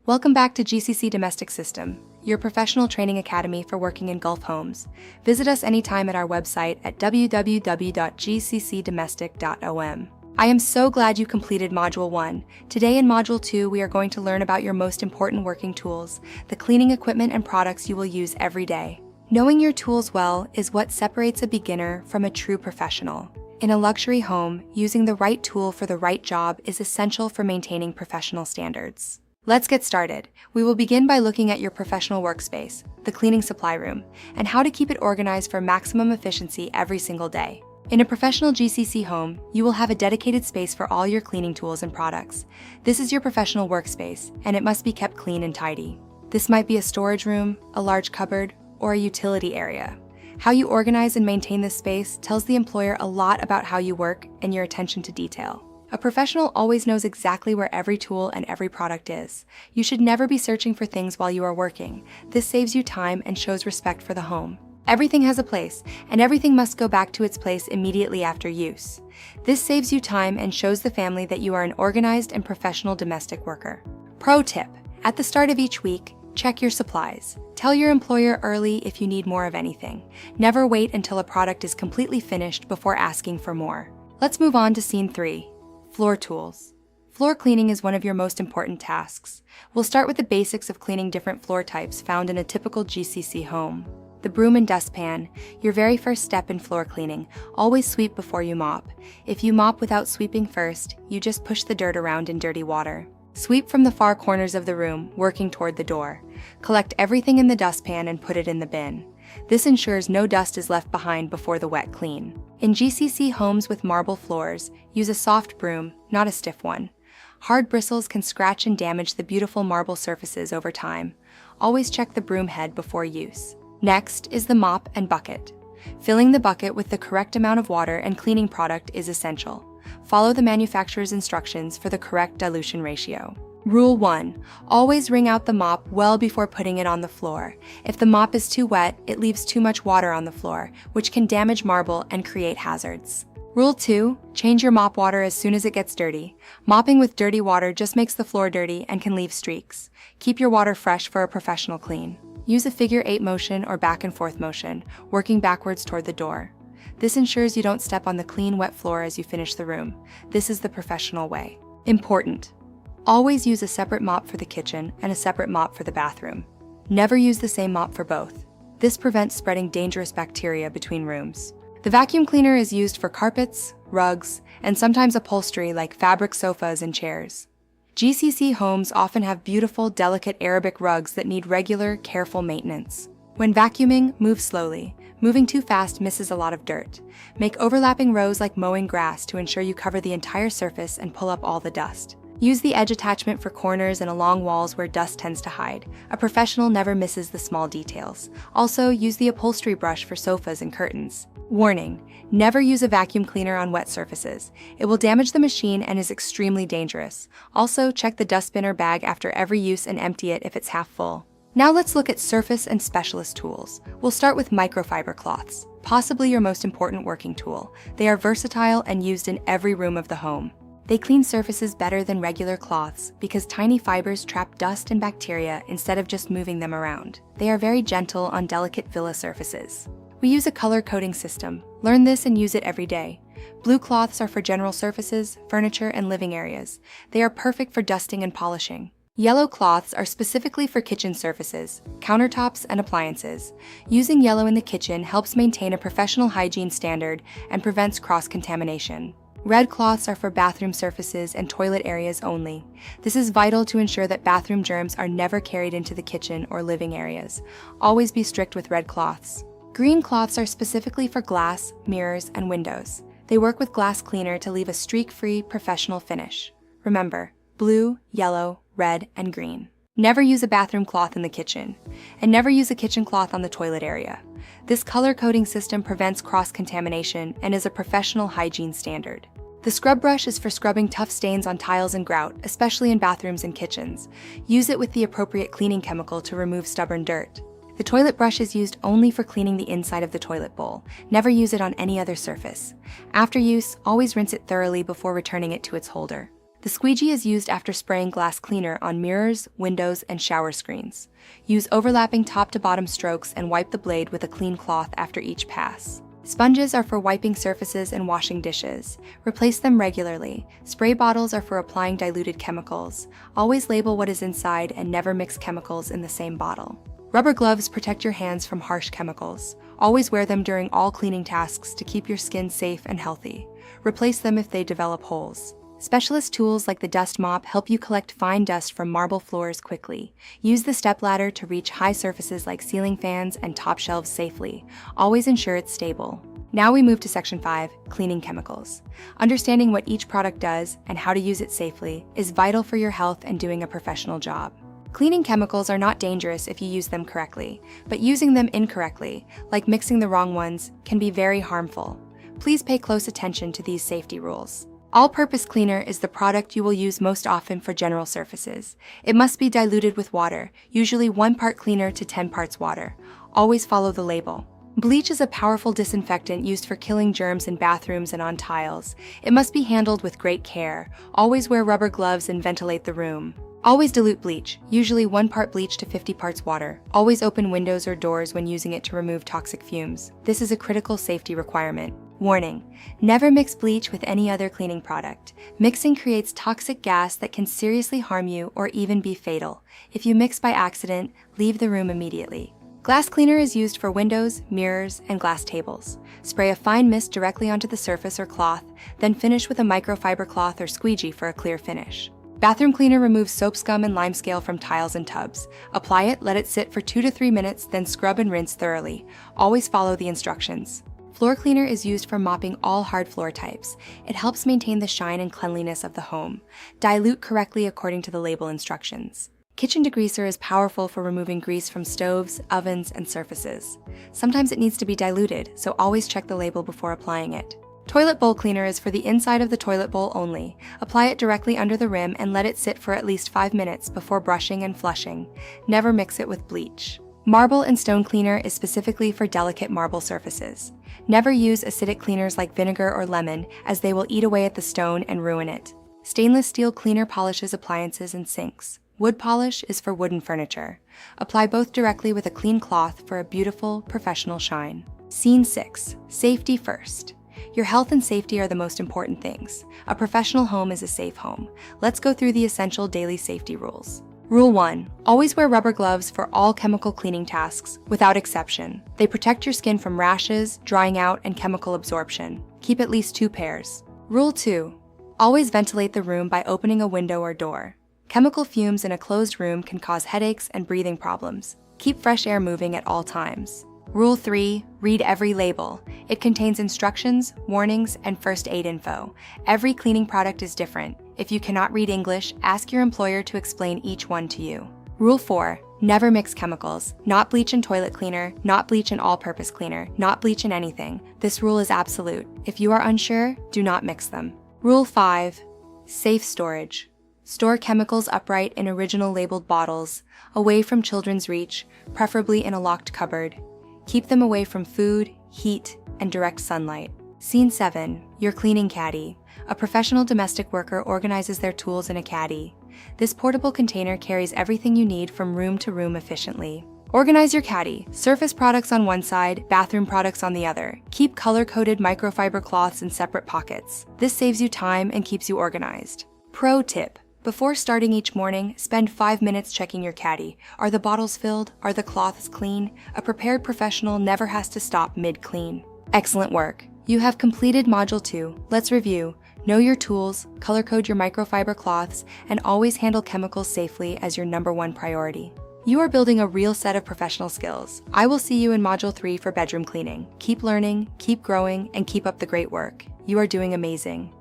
Welcome back to GCC Domestic System, your professional training academy for working in Gulf homes. Visit us anytime at our website at www.gccdomestic.com. I am so glad you completed Module 1. Today in Module 2, we are going to learn about your most important working tools, the cleaning equipment and products you will use every day. Knowing your tools well is what separates a beginner from a true professional. In a luxury home, using the right tool for the right job is essential for maintaining professional standards. Let's get started. We will begin by looking at your professional workspace, the cleaning supply room, and how to keep it organized for maximum efficiency every single day. In a professional GCC home, you will have a dedicated space for all your cleaning tools and products. This is your professional workspace, and it must be kept clean and tidy. This might be a storage room, a large cupboard, or a utility area. How you organize and maintain this space tells the employer a lot about how you work and your attention to detail. A professional always knows exactly where every tool and every product is. You should never be searching for things while you are working. This saves you time and shows respect for the home. Everything has a place, and everything must go back to its place immediately after use. This saves you time and shows the family that you are an organized and professional domestic worker. Pro tip: at the start of each week, check your supplies. Tell your employer early if you need more of anything. Never wait until a product is completely finished before asking for more. Let's move on to Scene 3. Floor tools. Floor cleaning is one of your most important tasks. We'll start with the basics of cleaning different floor types found in a typical GCC home. The broom and dustpan, your very first step in floor cleaning. Always sweep before you mop. If you mop without sweeping first, you just push the dirt around in dirty water. Sweep from the far corners of the room, working toward the door. Collect everything in the dustpan and put it in the bin. This ensures no dust is left behind before the wet clean. In GCC homes with marble floors, use a soft broom, not a stiff one. Hard bristles can scratch and damage the beautiful marble surfaces over time. Always check the broom head before use. Next is the mop and bucket. Filling the bucket with the correct amount of water and cleaning product is essential. Follow the manufacturer's instructions for the correct dilution ratio. Rule 1. Always wring out the mop well before putting it on the floor. If the mop is too wet, it leaves too much water on the floor, which can damage marble and create hazards. Rule 2. Change your mop water as soon as it gets dirty. Mopping with dirty water just makes the floor dirty and can leave streaks. Keep your water fresh for a professional clean. Use a figure 8 motion or back and forth motion, working backwards toward the door. This ensures you don't step on the clean, wet floor as you finish the room. This is the professional way. Important: always use a separate mop for the kitchen and a separate mop for the bathroom. Never use the same mop for both. This prevents spreading dangerous bacteria between rooms. The vacuum cleaner is used for carpets, rugs, and sometimes upholstery like fabric sofas and chairs. GCC homes often have beautiful, delicate Arabic rugs that need regular, careful maintenance. When vacuuming, move slowly. Moving too fast misses a lot of dirt. Make overlapping rows like mowing grass to ensure you cover the entire surface and pull up all the dust. Use the edge attachment for corners and along walls where dust tends to hide. A professional never misses the small details. Also, use the upholstery brush for sofas and curtains. Warning: never use a vacuum cleaner on wet surfaces. It will damage the machine and is extremely dangerous. Also, check the dustbin or bag after every use and empty it if it's half full. Now let's look at surface and specialist tools. We'll start with microfiber cloths, possibly your most important working tool. They are versatile and used in every room of the home. They clean surfaces better than regular cloths because tiny fibers trap dust and bacteria instead of just moving them around. They are very gentle on delicate villa surfaces. We use a color coding system. Learn this and use it every day. Blue cloths are for general surfaces, furniture, and living areas. They are perfect for dusting and polishing. Yellow cloths are specifically for kitchen surfaces, countertops, and appliances. Using yellow in the kitchen helps maintain a professional hygiene standard and prevents cross-contamination. Red cloths are for bathroom surfaces and toilet areas only. This is vital to ensure that bathroom germs are never carried into the kitchen or living areas. Always be strict with red cloths. Green cloths are specifically for glass, mirrors, and windows. They work with glass cleaner to leave a streak-free, professional finish. Remember: blue, yellow, red, and green. Never use a bathroom cloth in the kitchen, and never use a kitchen cloth on the toilet area. This color coding system prevents cross-contamination and is a professional hygiene standard. The scrub brush is for scrubbing tough stains on tiles and grout, especially in bathrooms and kitchens. Use it with the appropriate cleaning chemical to remove stubborn dirt. The toilet brush is used only for cleaning the inside of the toilet bowl. Never use it on any other surface. After use, always rinse it thoroughly before returning it to its holder. The squeegee is used after spraying glass cleaner on mirrors, windows, and shower screens. Use overlapping top-to-bottom strokes and wipe the blade with a clean cloth after each pass. Sponges are for wiping surfaces and washing dishes. Replace them regularly. Spray bottles are for applying diluted chemicals. Always label what is inside and never mix chemicals in the same bottle. Rubber gloves protect your hands from harsh chemicals. Always wear them during all cleaning tasks to keep your skin safe and healthy. Replace them if they develop holes. Specialist tools like the dust mop help you collect fine dust from marble floors quickly. Use the stepladder to reach high surfaces like ceiling fans and top shelves safely. Always ensure it's stable. Now we move to Section 5, Cleaning Chemicals. Understanding what each product does and how to use it safely is vital for your health and doing a professional job. Cleaning chemicals are not dangerous if you use them correctly, but using them incorrectly, like mixing the wrong ones, can be very harmful. Please pay close attention to these safety rules. All-purpose cleaner is the product you will use most often for general surfaces. It must be diluted with water, usually 1 part cleaner to 10 parts water. Always follow the label. Bleach is a powerful disinfectant used for killing germs in bathrooms and on tiles. It must be handled with great care. Always wear rubber gloves and ventilate the room. Always dilute bleach, usually 1 part bleach to 50 parts water. Always open windows or doors when using it to remove toxic fumes. This is a critical safety requirement. Warning: never mix bleach with any other cleaning product. Mixing creates toxic gas that can seriously harm you or even be fatal. If you mix by accident, leave the room immediately. Glass cleaner is used for windows, mirrors, and glass tables. Spray a fine mist directly onto the surface or cloth, then finish with a microfiber cloth or squeegee for a clear finish. Bathroom cleaner removes soap scum and limescale from tiles and tubs. Apply it, let it sit for 2 to 3 minutes, then scrub and rinse thoroughly. Always follow the instructions. Floor cleaner is used for mopping all hard floor types. It helps maintain the shine and cleanliness of the home. Dilute correctly according to the label instructions. Kitchen degreaser is powerful for removing grease from stoves, ovens, and surfaces. Sometimes it needs to be diluted, so always check the label before applying it. Toilet bowl cleaner is for the inside of the toilet bowl only. Apply it directly under the rim and let it sit for at least 5 minutes before brushing and flushing. Never mix it with bleach. Marble and stone cleaner is specifically for delicate marble surfaces. Never use acidic cleaners like vinegar or lemon, as they will eat away at the stone and ruin it. Stainless steel cleaner polishes appliances and sinks. Wood polish is for wooden furniture. Apply both directly with a clean cloth for a beautiful, professional shine. Scene 6. Safety first. Your health and safety are the most important things. A professional home is a safe home. Let's go through the essential daily safety rules. Rule 1. Always wear rubber gloves for all chemical cleaning tasks, without exception. They protect your skin from rashes, drying out, and chemical absorption. Keep at least 2 pairs. Rule 2. Always ventilate the room by opening a window or door. Chemical fumes in a closed room can cause headaches and breathing problems. Keep fresh air moving at all times. Rule 3. Read every label. It contains instructions, warnings, and first aid info. Every cleaning product is different. If you cannot read English, ask your employer to explain each one to you. Rule 4. Never mix chemicals. Not bleach in toilet cleaner, not bleach in all-purpose cleaner, not bleach in anything. This rule is absolute. If you are unsure, do not mix them. Rule 5. Safe storage. Store chemicals upright in original labeled bottles, away from children's reach, preferably in a locked cupboard. Keep them away from food, heat, and direct sunlight. Scene 7. Your cleaning caddy. A professional domestic worker organizes their tools in a caddy. This portable container carries everything you need from room to room efficiently. Organize your caddy. Surface products on one side, bathroom products on the other. Keep color-coded microfiber cloths in separate pockets. This saves you time and keeps you organized. Pro tip. Before starting each morning, spend 5 minutes checking your caddy. Are the bottles filled? Are the cloths clean? A prepared professional never has to stop mid-clean. Excellent work. You have completed Module 2. Let's review. Know your tools, color code your microfiber cloths, and always handle chemicals safely as your #1 priority. You are building a real set of professional skills. I will see you in Module 3 for bedroom cleaning. Keep learning, keep growing, and keep up the great work. You are doing amazing.